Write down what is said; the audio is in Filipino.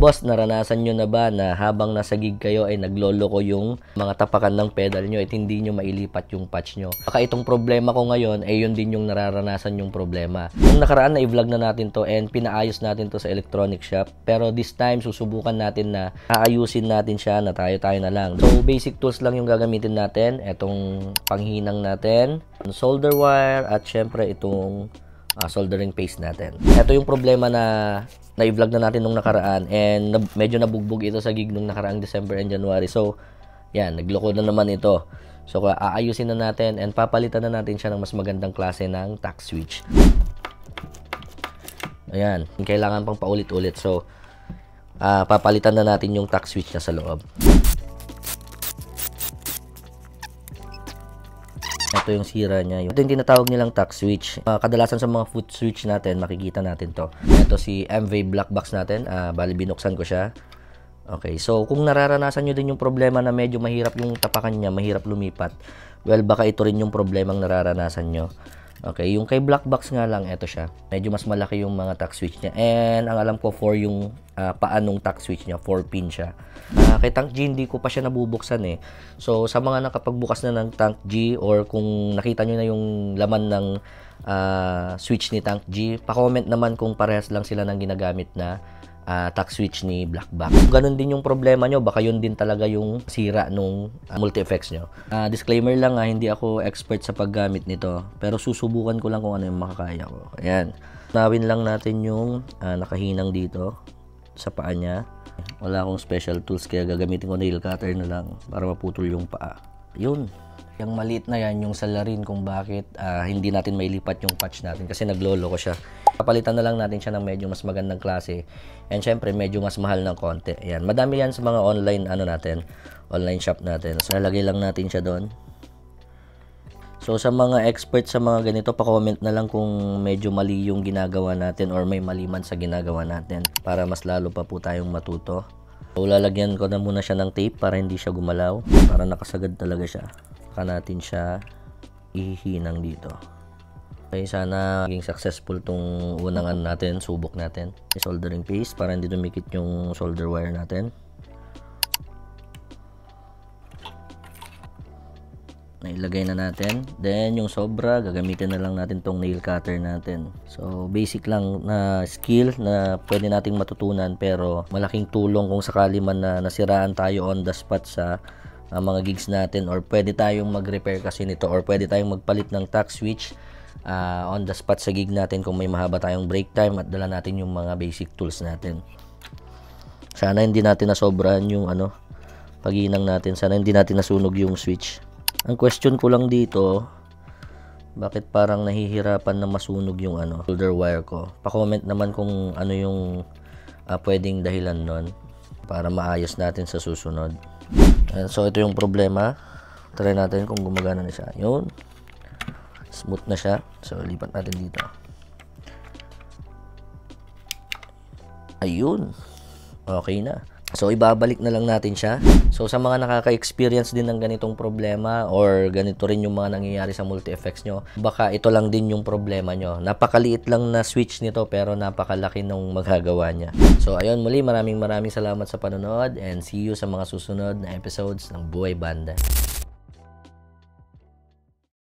boss, naranasan nyo na ba na habang nasa gig kayo ay nagloloko yung mga tapakan ng pedal nyo at hindi nyo mailipat yung patch nyo? Baka itong problema ko ngayon ay yun din yung nararanasan yung problema. Yung nakaraan na i-vlog na natin to and pinaayos natin to sa electronic shop. Pero this time, susubukan natin na aayusin natin siya na tayo-tayo na lang. So, basic tools lang yung gagamitin natin. Itong panghinang natin, solder wire, at syempre itong soldering paste natin. Ito yung problema na i-vlog na natin nung nakaraan and medyo nabugbog ito sa gig nung nakaraang December and January. So, yan, nagloko na naman ito. So, aayusin na natin and papalitan na natin siya ng mas magandang klase ng tack switch. Ayan, kailangan pang paulit-ulit. So, papalitan na natin yung tack switch na sa loob. Ito yung sira niya. Ito yung tinatawag nilang tack switch. Kadalasan sa mga foot switch natin, makikita natin to. Ito si MV black box natin. Bali, binuksan ko siya. Okay, so kung nararanasan nyo din yung problema na medyo mahirap yung tapakan niya, mahirap lumipat, well, baka ito rin yung problemang nararanasan nyo. Okay, yung kay black box nga lang, ito siya. Medyo mas malaki yung mga tack switch niya. And ang alam ko, 4 yung paanong tack switch niya. 4 pin siya. Kay Tank G, hindi ko pa siya nabubuksan eh. So, sa mga nakapagbukas na ng Tank G or kung nakita nyo na yung laman ng switch ni Tank G, pa-comment naman kung parehas lang sila ng ginagamit na tack switch ni black box. Ganun din yung problema nyo, baka yun din talaga yung sira nung multi-effects nyo. Disclaimer lang, hindi ako expert sa paggamit nito, pero susubukan ko lang kung ano yung makakaya ko. Ayan, nawin lang natin yung nakahinang dito sa paa niya. Wala akong special tools kaya gagamitin ko nail cutter na lang para maputol yung paa. Yun. Yung maliit na yan, yung salarin kung bakit hindi natin mailipat yung patch natin kasi naglolo ko siya. Papalitan na lang natin siya ng medyo mas magandang klase. And syempre, medyo mas mahal ng konti. Ayan. Madami yan sa mga online online shop natin. So, lalagay lang natin siya doon. So, sa mga expert sa mga ganito, pa-comment na lang kung medyo mali yung ginagawa natin or may mali man sa ginagawa natin para mas lalo pa po tayong matuto. So, lalagyan ko na muna siya ng tape para hindi siya gumalaw. Para nakasagad talaga siya. Saka natin siya ihihinang dito. Okay, sana maging successful tong unang natin, subok natin. Soldering paste para hindi dumikit yung solder wire natin. Nailagay na natin. Then, yung sobra, gagamitin na lang natin tong nail cutter natin. So, basic lang na skill na pwede nating matutunan pero malaking tulong kung sakali man na nasiraan tayo on the spot sa mga gigs natin or pwede tayong mag-repair kasi nito or pwede tayong magpalit ng tack switch on the spot sa gig natin kung may mahaba tayong break time at dala natin yung mga basic tools natin. Sana hindi natin nasobrahan yung paghinang natin. Sana hindi natin nasunog yung switch. Ang question ko lang dito, bakit parang nahihirapan na masunog yung solder wire ko? Pa-comment naman kung ano yung pwedeng dahilan nun para maayos natin sa susunod. And so ito yung problema. Try natin kung gumagana na siya. Yun. Smooth na siya. So lipat natin dito. Ayun. Okay na. So ibabalik na lang natin siya. So sa mga nakaka-experience din ng ganitong problema or ganito rin yung mga nangyayari sa multi-effects nyo, baka ito lang din yung problema nyo. Napakaliit lang na switch nito pero napakalaki nung magagawa niya. So ayun, muli maraming salamat sa panonood and see you sa mga susunod na episodes ng Buhay Banda.